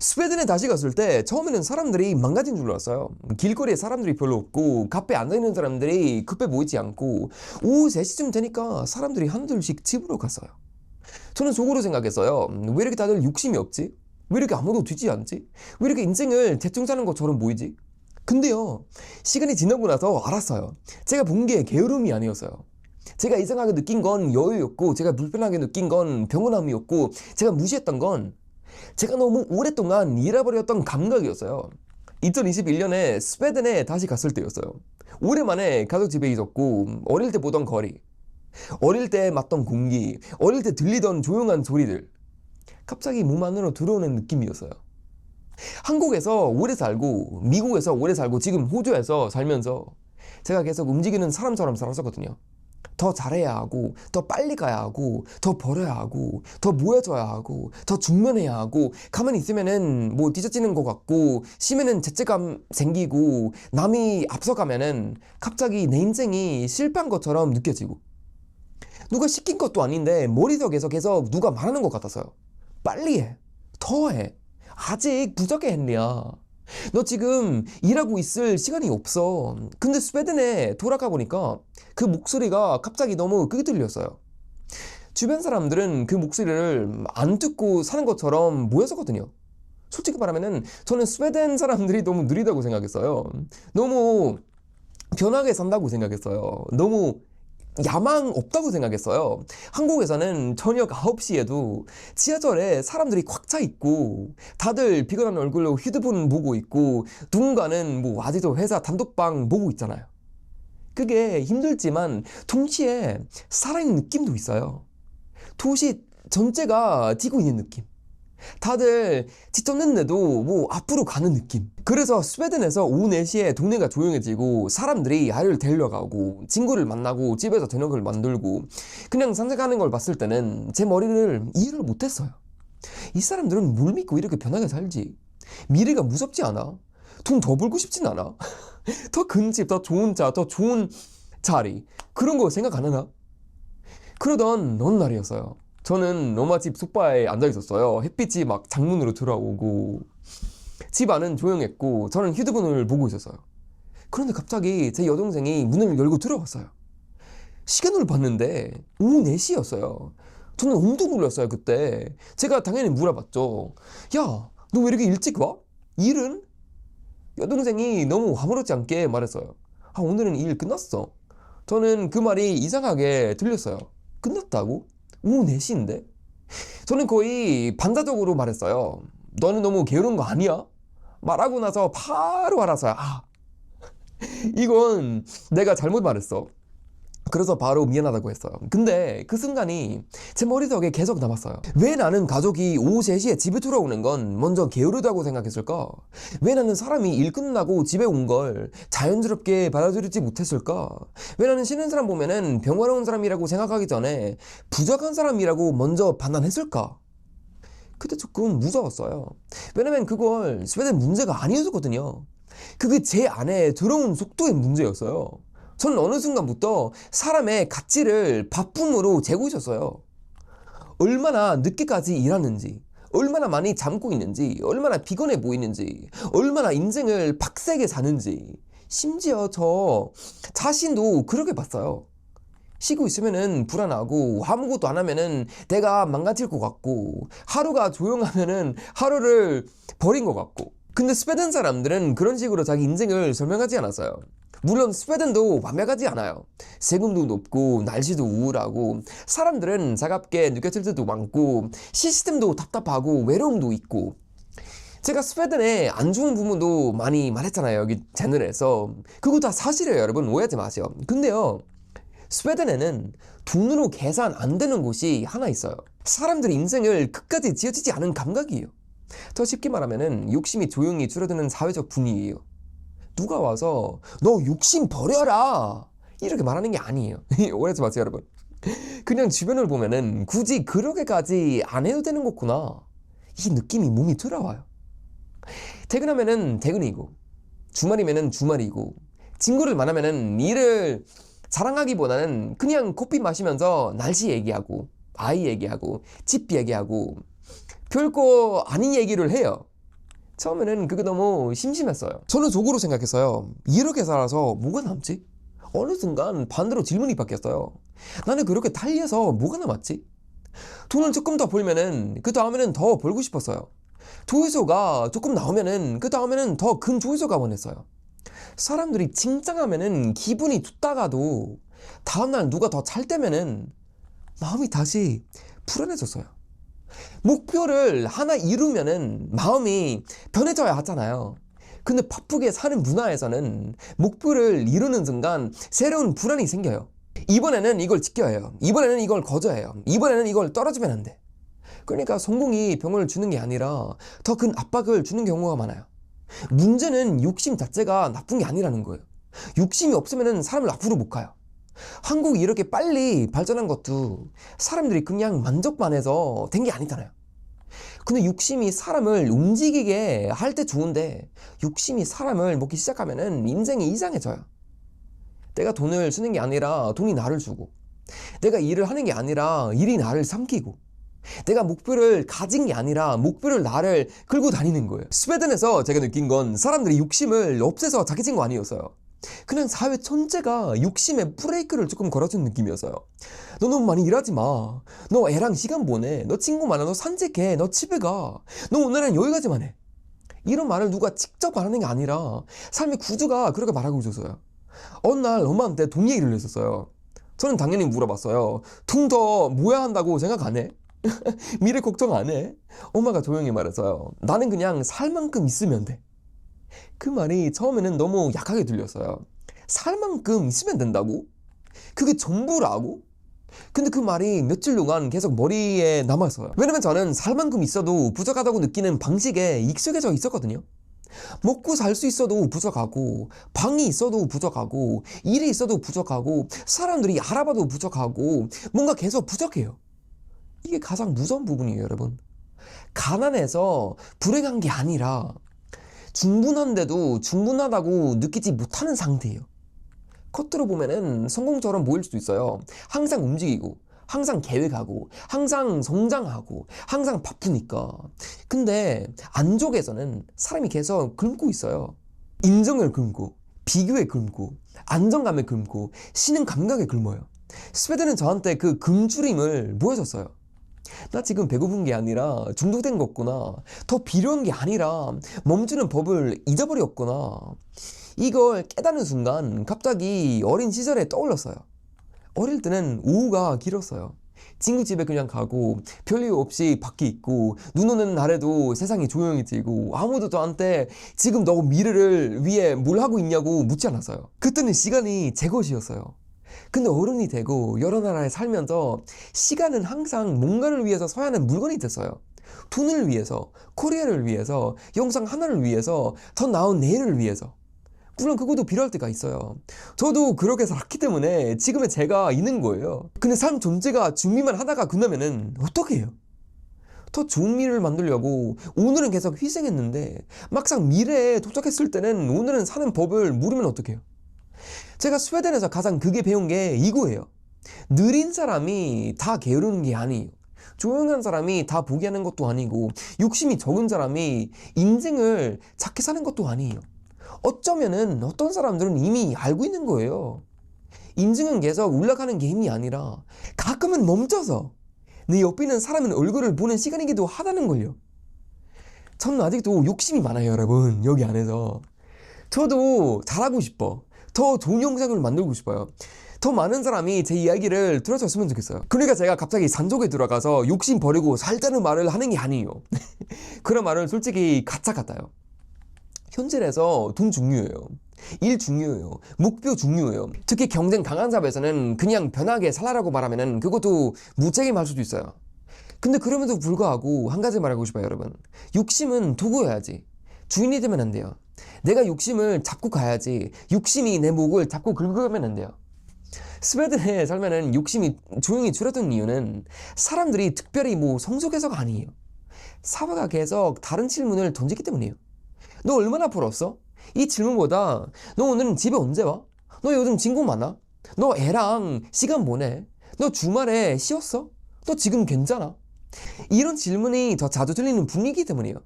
스웨덴에 다시 갔을 때 처음에는 사람들이 망가진 줄 알았어요. 길거리에 사람들이 별로 없고 카페에 앉아있는 사람들이 급해 보이지 않고 오후 3시쯤 되니까 사람들이 한둘씩 집으로 갔어요. 저는 속으로 생각했어요. 왜 이렇게 다들 욕심이 없지? 왜 이렇게 아무도 뒤지 않지? 왜 이렇게 인생을 대충 사는 것처럼 보이지? 근데요, 시간이 지나고 나서 알았어요. 제가 본 게 게으름이 아니었어요. 제가 이상하게 느낀 건 여유였고, 제가 불편하게 느낀 건 평온함이었고, 제가 무시했던 건 제가 너무 오랫동안 잃어버렸던 감각이었어요. 2021년에 스웨덴에 다시 갔을 때였어요. 오랜만에 가족 집에 있었고, 어릴 때 보던 거리, 어릴 때 맡던 공기, 어릴 때 들리던 조용한 소리들, 갑자기 몸 안으로 들어오는 느낌이었어요. 한국에서 오래 살고 미국에서 오래 살고 지금 호주에서 살면서 제가 계속 움직이는 사람처럼 살았었거든요. 더 잘해야 하고, 더 빨리 가야 하고, 더 벌어야 하고, 더 모여져야 하고, 더 중면해야 하고, 가만히 있으면은 뭐 뒤처지는 것 같고, 쉬면은 죄책감 생기고, 남이 앞서가면은 갑자기 내 인생이 실패한 것처럼 느껴지고, 누가 시킨 것도 아닌데 머릿속에서 계속 누가 말하는 것 같아서요. 빨리 해, 더 해, 아직 부족해 했냐, 너 지금 일하고 있을 시간이 없어. 근데 스웨덴에 돌아가 보니까 그 목소리가 갑자기 너무 크게 들렸어요. 주변 사람들은 그 목소리를 안 듣고 사는 것처럼 보였었거든요. 솔직히 말하면은 저는 스웨덴 사람들이 너무 느리다고 생각했어요. 너무 변하게 산다고 생각했어요. 너무 야망 없다고 생각했어요. 한국에서는 저녁 9시에도 지하철에 사람들이 꽉 차 있고 다들 피곤한 얼굴로 휴대폰 보고 있고 누군가는 뭐 아직도 회사 단톡방 보고 있잖아요. 그게 힘들지만 동시에 살아있는 느낌도 있어요. 도시 전체가 뛰고 있는 느낌. 다들 지쳤는데도 뭐 앞으로 가는 느낌. 그래서 스웨덴에서 오후 4시에 동네가 조용해지고 사람들이 아이를 데려가고 친구를 만나고 집에서 저녁을 만들고 그냥 산책하는 걸 봤을 때는 제 머리를 이해를 못했어요. 이 사람들은 뭘 믿고 이렇게 편하게 살지? 미래가 무섭지 않아? 돈 더 벌고 싶진 않아? 더 큰 집, 더 좋은 차, 더 좋은 자리, 그런 거 생각 안 하나? 그러던 어느 날이었어요. 저는 엄마 집 소파에 앉아 있었어요. 햇빛이 막 창문으로 들어오고 집 안은 조용했고 저는 휴대폰을 보고 있었어요. 그런데 갑자기 제 여동생이 문을 열고 들어왔어요. 시간을 봤는데 오후 4시였어요. 저는 엄청 놀랐어요. 그때 제가 당연히 물어봤죠. 야, 너 왜 이렇게 일찍 와? 일은? 여동생이 너무 아무렇지 않게 말했어요. 아, 오늘은 일 끝났어. 저는 그 말이 이상하게 들렸어요. 끝났다고? 오후 4시인데? 저는 거의 반사적으로 말했어요. 너는 너무 게으른 거 아니야? 말하고 나서 바로 알았어요. 아, 이건 내가 잘못 말했어. 그래서 바로 미안하다고 했어요. 근데 그 순간이 제 머릿속에 계속 남았어요. 왜 나는 가족이 오후 3시에 집에 돌아오는 건 먼저 게으르다고 생각했을까? 왜 나는 사람이 일 끝나고 집에 온 걸 자연스럽게 받아들이지 못했을까? 왜 나는 쉬는 사람 보면은 평화로운 사람이라고 생각하기 전에 부족한 사람이라고 먼저 판단했을까? 그때 조금 무서웠어요. 왜냐면 그걸 스웨덴 문제가 아니었거든요. 그게 제 안에 들어온 속도의 문제였어요. 저는 어느 순간부터 사람의 가치를 바쁨으로 재고 있었어요. 얼마나 늦게까지 일하는지, 얼마나 많이 잠고 있는지, 얼마나 피곤해 보이는지, 얼마나 인생을 빡세게 사는지, 심지어 저 자신도 그렇게 봤어요. 쉬고 있으면은 불안하고 아무것도 안 하면은 내가 망가질 것 같고 하루가 조용하면은 하루를 버린 것 같고. 근데 스웨덴 사람들은 그런 식으로 자기 인생을 설명하지 않았어요. 물론 스웨덴도 완벽하지 않아요. 세금도 높고 날씨도 우울하고 사람들은 차갑게 느껴질 때도 많고 시스템도 답답하고 외로움도 있고. 제가 스웨덴에 안 좋은 부분도 많이 말했잖아요. 여기 채널에서. 그거 다 사실이에요. 여러분 오해하지 마세요. 근데요, 스웨덴에는 돈으로 계산 안 되는 곳이 하나 있어요. 사람들이 인생을 끝까지 지어지지 않은 감각이에요. 더 쉽게 말하면은 욕심이 조용히 줄어드는 사회적 분위기예요. 누가 와서 너 욕심 버려라 이렇게 말하는 게 아니에요. 오해하지 마세요 여러분. 그냥 주변을 보면은 굳이 그렇게까지 안 해도 되는 거구나, 이 느낌이 몸이 들어와요. 퇴근하면은 퇴근이고 주말이면은 주말이고 친구를 만나면은 일을 자랑하기보다는 그냥 커피 마시면서 날씨 얘기하고 아이 얘기하고 집 얘기하고 별거 아닌 얘기를 해요. 처음에는 그게 너무 심심했어요. 저는 속으로 생각했어요. 이렇게 살아서 뭐가 남지? 어느 순간 반대로 질문이 바뀌었어요. 나는 그렇게 달려서 뭐가 남았지? 돈을 조금 더 벌면은 그 다음에는 더 벌고 싶었어요. 조회수가 조금 나오면은 그 다음에는 더 큰 조회수가 원했어요. 사람들이 칭찬하면은 기분이 좋다가도 다음날 누가 더 잘 때면은 마음이 다시 불안해졌어요. 목표를 하나 이루면은 마음이 편해져야 하잖아요. 근데 바쁘게 사는 문화에서는 목표를 이루는 순간 새로운 불안이 생겨요. 이번에는 이걸 지켜야 해요. 이번에는 이걸 거저해요. 이번에는 이걸 떨어지면 안 돼. 그러니까 성공이 병을 주는 게 아니라 더 큰 압박을 주는 경우가 많아요. 문제는 욕심 자체가 나쁜 게 아니라는 거예요. 욕심이 없으면 사람을 앞으로 못 가요. 한국이 이렇게 빨리 발전한 것도 사람들이 그냥 만족만 해서 된 게 아니잖아요. 근데 욕심이 사람을 움직이게 할 때 좋은데 욕심이 사람을 먹기 시작하면은 인생이 이상해져요. 내가 돈을 쓰는 게 아니라 돈이 나를 주고, 내가 일을 하는 게 아니라 일이 나를 삼키고, 내가 목표를 가진 게 아니라 목표를 나를 끌고 다니는 거예요. 스웨덴에서 제가 느낀 건 사람들이 욕심을 없애서 자기 친구 아니었어요. 그냥 사회 전체가 욕심에 브레이크를 조금 걸어준 느낌이었어요. 너 너무 많이 일하지 마. 너 애랑 시간 보내. 너 친구 많아. 너 산책해. 너 집에 가. 너 오늘은 여기까지만 해. 이런 말을 누가 직접 말하는 게 아니라 삶의 구조가 그렇게 말하고 있었어요. 어느 날 엄마한테 돈 얘기를 했었어요. 저는 당연히 물어봤어요. 돈 더 모아야 한다고 생각 안 해? 미래 걱정 안 해? 엄마가 조용히 말했어요. 나는 그냥 살 만큼 있으면 돼. 그 말이 처음에는 너무 약하게 들렸어요. 살 만큼 있으면 된다고? 그게 전부라고? 근데 그 말이 며칠 동안 계속 머리에 남았어요. 왜냐면 저는 살 만큼 있어도 부족하다고 느끼는 방식에 익숙해져 있었거든요. 먹고 살 수 있어도 부족하고, 방이 있어도 부족하고, 일이 있어도 부족하고, 사람들이 알아봐도 부족하고, 뭔가 계속 부족해요. 이게 가장 무서운 부분이에요, 여러분. 가난해서 불행한 게 아니라 충분한데도 충분하다고 느끼지 못하는 상태예요. 겉으로 보면은 성공처럼 보일 수도 있어요. 항상 움직이고, 항상 계획하고, 항상 성장하고, 항상 바쁘니까. 근데 안쪽에서는 사람이 계속 굶고 있어요. 인정을 굶고, 비교에 굶고, 안정감에 굶고, 쉬는 감각에 굶어요. 스웨덴은 저한테 그 굶주림을 보여줬어요. 나 지금 배고픈 게 아니라 중독된 거구나. 더 필요한 게 아니라 멈추는 법을 잊어버렸구나. 이걸 깨닫는 순간 갑자기 어린 시절에 떠올랐어요. 어릴 때는 오후가 길었어요. 친구 집에 그냥 가고 별일 없이 밖에 있고 눈 오는 날에도 세상이 조용해지고 아무도 저한테 지금 너 미래를 위해 뭘 하고 있냐고 묻지 않았어요. 그때는 시간이 제 것이었어요. 근데 어른이 되고 여러 나라에 살면서 시간은 항상 뭔가를 위해서 서야 하는 물건이 됐어요. 돈을 위해서, 코리아를 위해서, 영상 하나를 위해서, 더 나은 내일을 위해서. 물론 그것도 필요할 때가 있어요. 저도 그렇게 살았기 때문에 지금의 제가 있는 거예요. 근데 삶 전체가 준비만 하다가 끝나면은 어떻게 해요? 더 좋은 미래를 만들려고 오늘은 계속 희생했는데 막상 미래에 도착했을 때는 오늘은 사는 법을 모르면 어떡해요? 제가 스웨덴에서 가장 크게 배운 게 이거예요. 느린 사람이 다 게으르는 게 아니에요. 조용한 사람이 다 포기하는 것도 아니고 욕심이 적은 사람이 인생을 작게 사는 것도 아니에요. 어쩌면은 어떤 사람들은 이미 알고 있는 거예요. 인생은 계속 올라가는 게임이 아니라 가끔은 멈춰서 내 옆에 있는 사람의 얼굴을 보는 시간이기도 하다는 걸요. 저는 아직도 욕심이 많아요, 여러분. 여기 안에서. 저도 잘하고 싶어. 더 좋은 영상을 만들고 싶어요. 더 많은 사람이 제 이야기를 들어줬으면 좋겠어요. 그러니까 제가 갑자기 산속에 들어가서 욕심 버리고 살자는 말을 하는 게 아니에요. 그런 말은 솔직히 가짜 같아요. 현실에서 돈 중요해요. 일 중요해요. 목표 중요해요. 특히 경쟁 강한 사회에서는 그냥 편하게 살라라고 말하면은 그것도 무책임할 수도 있어요. 근데 그럼에도 불구하고 한 가지 말하고 싶어요, 여러분. 욕심은 도구여야지. 주인이 되면 안 돼요. 내가 욕심을 잡고 가야지 욕심이 내 목을 잡고 긁으면 안 돼요. 스웨덴에 살면은 욕심이 조용히 줄어든 이유는 사람들이 특별히 뭐 성숙해서가 아니에요. 사회가 계속 다른 질문을 던지기 때문이에요. 너 얼마나 벌었어? 이 질문보다 너 오늘은 집에 언제 와? 너 요즘 친구 많아? 너 애랑 시간 보내? 너 주말에 쉬었어? 너 지금 괜찮아? 이런 질문이 더 자주 들리는 분위기 때문이에요.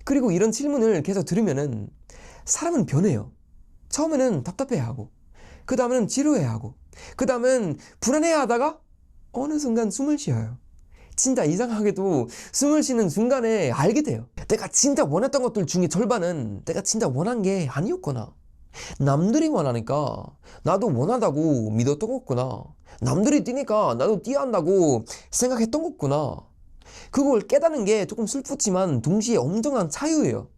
그리고 이런 질문을 계속 들으면은 사람은 변해요. 처음에는 답답해하고, 그 다음에는 지루해하고, 그 다음은 불안해하다가 어느 순간 숨을 쉬어요. 진짜 이상하게도 숨을 쉬는 순간에 알게 돼요. 내가 진짜 원했던 것들 중에 절반은 내가 진짜 원한 게 아니었구나. 남들이 원하니까 나도 원하다고 믿었던 거구나. 남들이 뛰니까 나도 뛰어야 한다고 생각했던 거구나. 그걸 깨닫는 게 조금 슬프지만 동시에 엄청난 자유예요.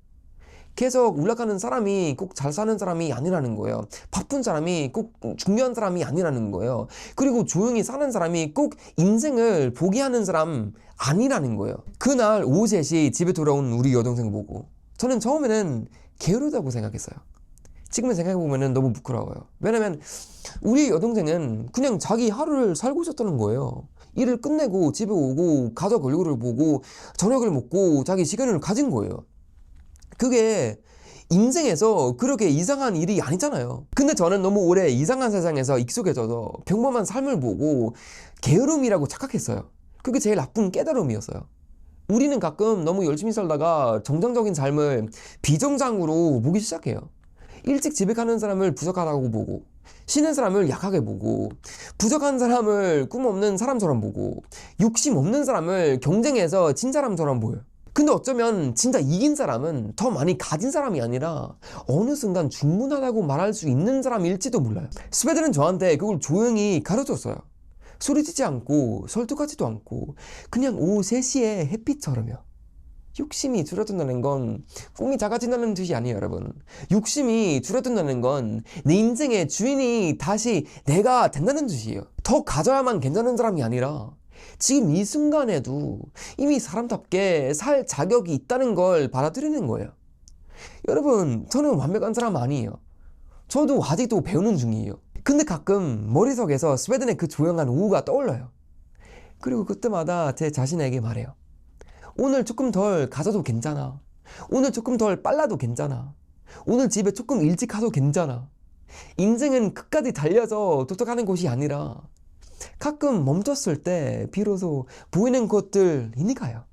계속 올라가는 사람이 꼭 잘 사는 사람이 아니라는 거예요. 바쁜 사람이 꼭 중요한 사람이 아니라는 거예요. 그리고 조용히 사는 사람이 꼭 인생을 포기하는 사람 아니라는 거예요. 그날 오후 3시 집에 돌아온 우리 여동생 보고 저는 처음에는 게으르다고 생각했어요. 지금은 생각해보면 너무 부끄러워요. 왜냐면 우리 여동생은 그냥 자기 하루를 살고 있었다는 거예요. 일을 끝내고 집에 오고 가족 얼굴을 보고 저녁을 먹고 자기 시간을 가진 거예요. 그게 인생에서 그렇게 이상한 일이 아니잖아요. 근데 저는 너무 오래 이상한 세상에서 익숙해져서 평범한 삶을 보고 게으름이라고 착각했어요. 그게 제일 나쁜 깨달음이었어요. 우리는 가끔 너무 열심히 살다가 정상적인 삶을 비정상으로 보기 시작해요. 일찍 집에 가는 사람을 부족하다고 보고, 쉬는 사람을 약하게 보고, 부족한 사람을 꿈 없는 사람처럼 보고, 욕심 없는 사람을 경쟁해서 진 사람처럼 보여요. 근데 어쩌면 진짜 이긴 사람은 더 많이 가진 사람이 아니라 어느 순간 충분하다고 말할 수 있는 사람일지도 몰라요. 스웨덴은 저한테 그걸 조용히 가르쳤어요. 소리치지 않고 설득하지도 않고 그냥 오후 3시에 햇빛처럼요. 욕심이 줄어든다는 건 꿈이 작아진다는 뜻이 아니에요, 여러분. 욕심이 줄어든다는 건 내 인생의 주인이 다시 내가 된다는 뜻이에요. 더 가져야만 괜찮은 사람이 아니라 지금 이 순간에도 이미 사람답게 살 자격이 있다는 걸 받아들이는 거예요. 여러분, 저는 완벽한 사람 아니에요. 저도 아직도 배우는 중이에요. 근데 가끔 머릿속에서 스웨덴의 그 조용한 오후가 떠올라요. 그리고 그때마다 제 자신에게 말해요. 오늘 조금 덜 가져도 괜찮아. 오늘 조금 덜 빨라도 괜찮아. 오늘 집에 조금 일찍 가도 괜찮아. 인생은 끝까지 달려서 도착하는 곳이 아니라 가끔 멈췄을 때 비로소 보이는 것들이니까요.